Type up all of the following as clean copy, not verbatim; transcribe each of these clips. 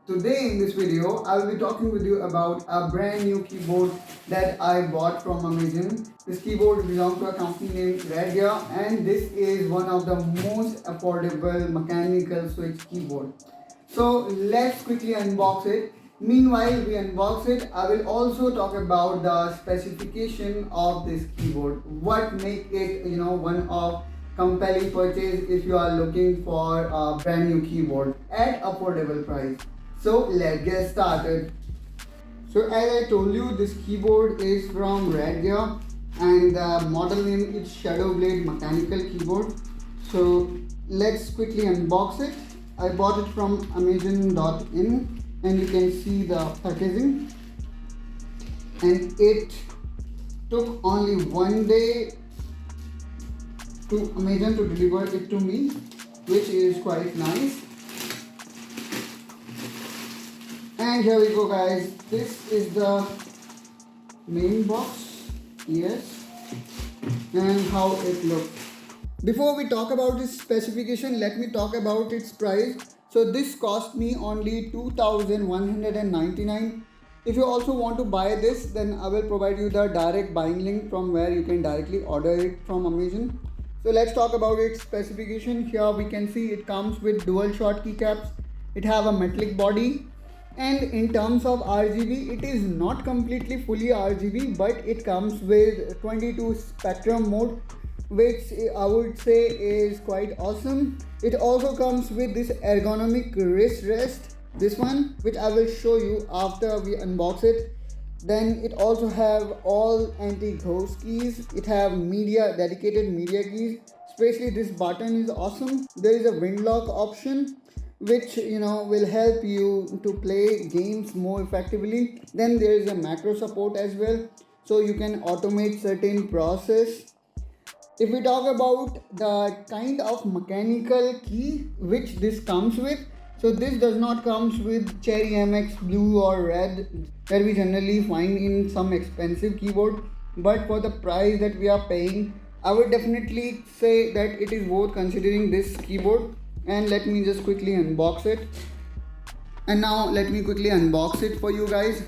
Today in this video, I will be talking with you about a brand new keyboard that I bought from Amazon. This keyboard belongs to a company named Redgear, and this is one of the most affordable mechanical switch keyboard. So let's quickly unbox it. Meanwhile we unbox it, I will also talk about the specification of this keyboard. What make it one of compelling purchase if you are looking for a brand new keyboard at affordable price. So let's get started. So as I told you, this keyboard is from Redgear and the model name is Shadow Blade mechanical keyboard. So let's quickly unbox it. I bought it from Amazon.in and you can see the packaging, and it took only one day to Amazon to deliver it to me, which is quite nice. And here we go guys, this is the main box, yes, and how it looks. Before we talk about its specification, let me talk about its price. So this cost me only 2,199. If you also want to buy this, then I will provide you the direct buying link from where you can directly order it from Amazon. So let's talk about its specification. Here we can see it comes with dual shot keycaps. It have a metallic body, and in terms of RGB, it is not completely fully RGB, but it comes with 22 spectrum mode, which I would say is quite awesome. It also comes with this ergonomic wrist rest, this one, which I will show you after we unbox it. Then it also have all anti-ghost keys. It have dedicated media keys. Especially this button is awesome. There is a wind lock option, which will help you to play games more effectively. Then there is a macro support as well, so you can automate certain process. If we talk about the kind of mechanical key which this comes with, so this does not comes with cherry MX blue or red that we generally find in some expensive keyboard, but for the price that we are paying, I would definitely say that it is worth considering this keyboard. And let me just quickly unbox it. And now let me quickly unbox it for you guys.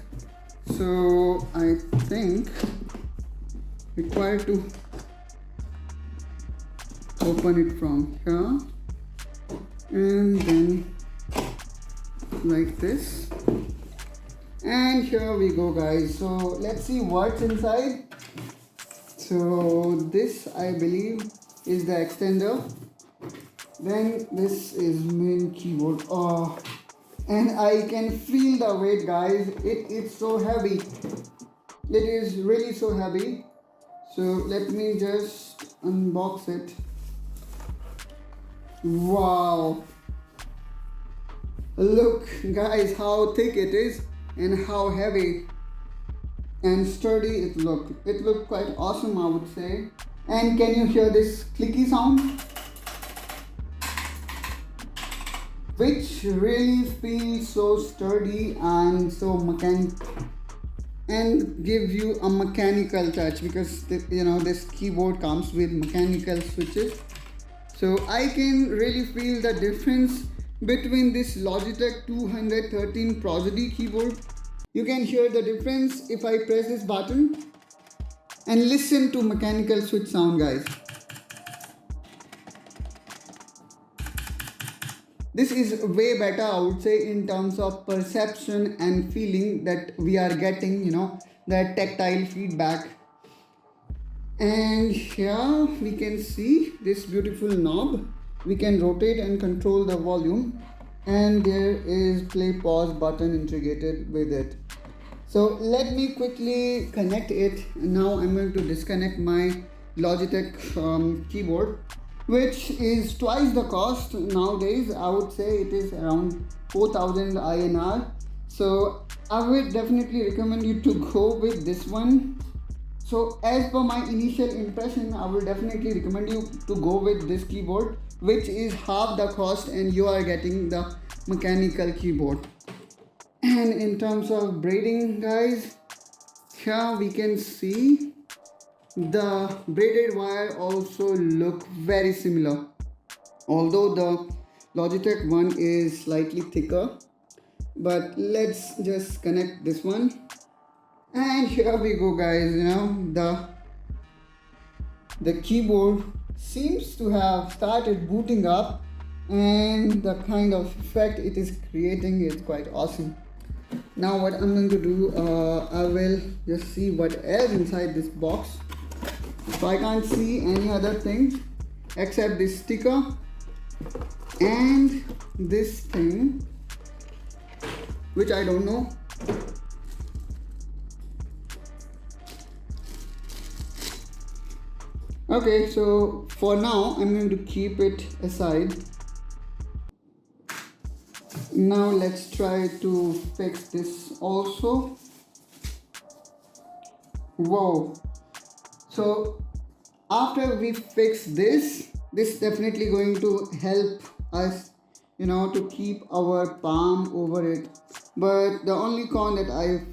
So I think required to open it from here, and then like this, and here we go guys. So let's see what's inside. So this, I believe, is the extender. Then this is main keyboard. Oh, and I can feel the weight guys. It is so heavy. It is really so heavy. So let me just unbox it. Wow, look guys how thick it is and how heavy and sturdy it look. It looked quite awesome, I would say. And can you hear this clicky sound, which really feels so sturdy and so mechanical and give you a mechanical touch, because this keyboard comes with mechanical switches. So I can really feel the difference between this Logitech 213 Prosody keyboard. You can hear the difference if I press this button, and listen to mechanical switch sound guys. This is way better, I would say, in terms of perception and feeling that we are getting, that tactile feedback. And here we can see this beautiful knob. We can rotate and control the volume, and there is play pause button integrated with it. So let me quickly connect it. Now I'm going to disconnect my Logitech keyboard, which is twice the cost nowadays. I would say it is around 4,000 INR. So I would definitely recommend you to go with this one. So as per my initial impression, I will definitely recommend you to go with this keyboard, which is half the cost and you are getting the mechanical keyboard. And in terms of braiding guys, here we can see the braided wire also look very similar, although the Logitech one is slightly thicker. but let's just connect this one. And here we go guys, the keyboard seems to have started booting up, and the kind of effect it is creating is quite awesome. Now what I'm going to do, I will just see what is inside this box. So I can't see any other thing except this sticker and this thing, which I don't know. Okay, so for now I'm going to keep it aside. Now let's try to fix this also. Whoa. So after we fix this definitely going to help us, to keep our palm over it. But the only con that I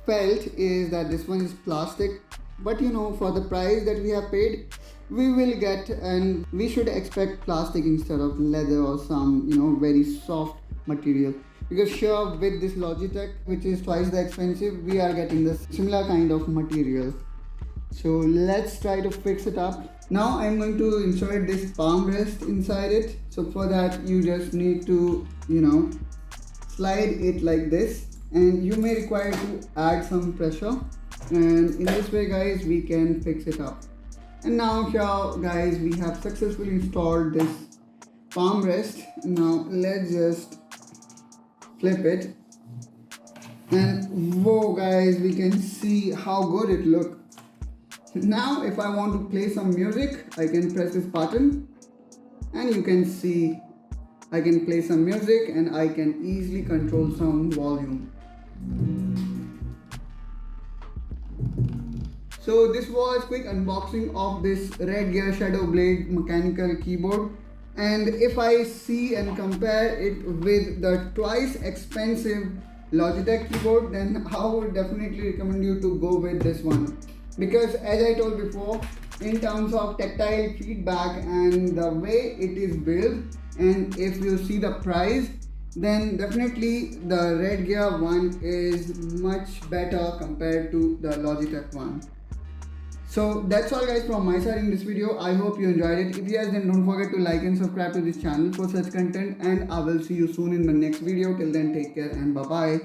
felt is that this one is plastic. But for the price that we have paid, we will get, and we should expect plastic instead of leather or some, very soft material. Because sure, with this Logitech, which is twice the expensive, we are getting this similar kind of material. So let's try to fix it up. Now I'm going to insert this palm rest inside it. So for that, you just need to, slide it like this, and you may require to add some pressure. And in this way guys, we can fix it up. And now here guys, we have successfully installed this palm rest. Now let's just flip it, and whoa guys, we can see how good it looks. Now if I want to play some music, I can press this button and you can see I can play some music, and I can easily control some volume. So this was quick unboxing of this Redgear Shadow Blade mechanical keyboard. And if I see and compare it with the twice expensive Logitech keyboard, then I would definitely recommend you to go with this one. Because as I told before, in terms of tactile feedback and the way it is built, and if you see the price, then definitely the Redgear one is much better compared to the Logitech one. So that's all guys from my side in this video. I hope you enjoyed it. If yes, then don't forget to like and subscribe to this channel for such content, and I will see you soon in the next video. Till then, take care and bye bye.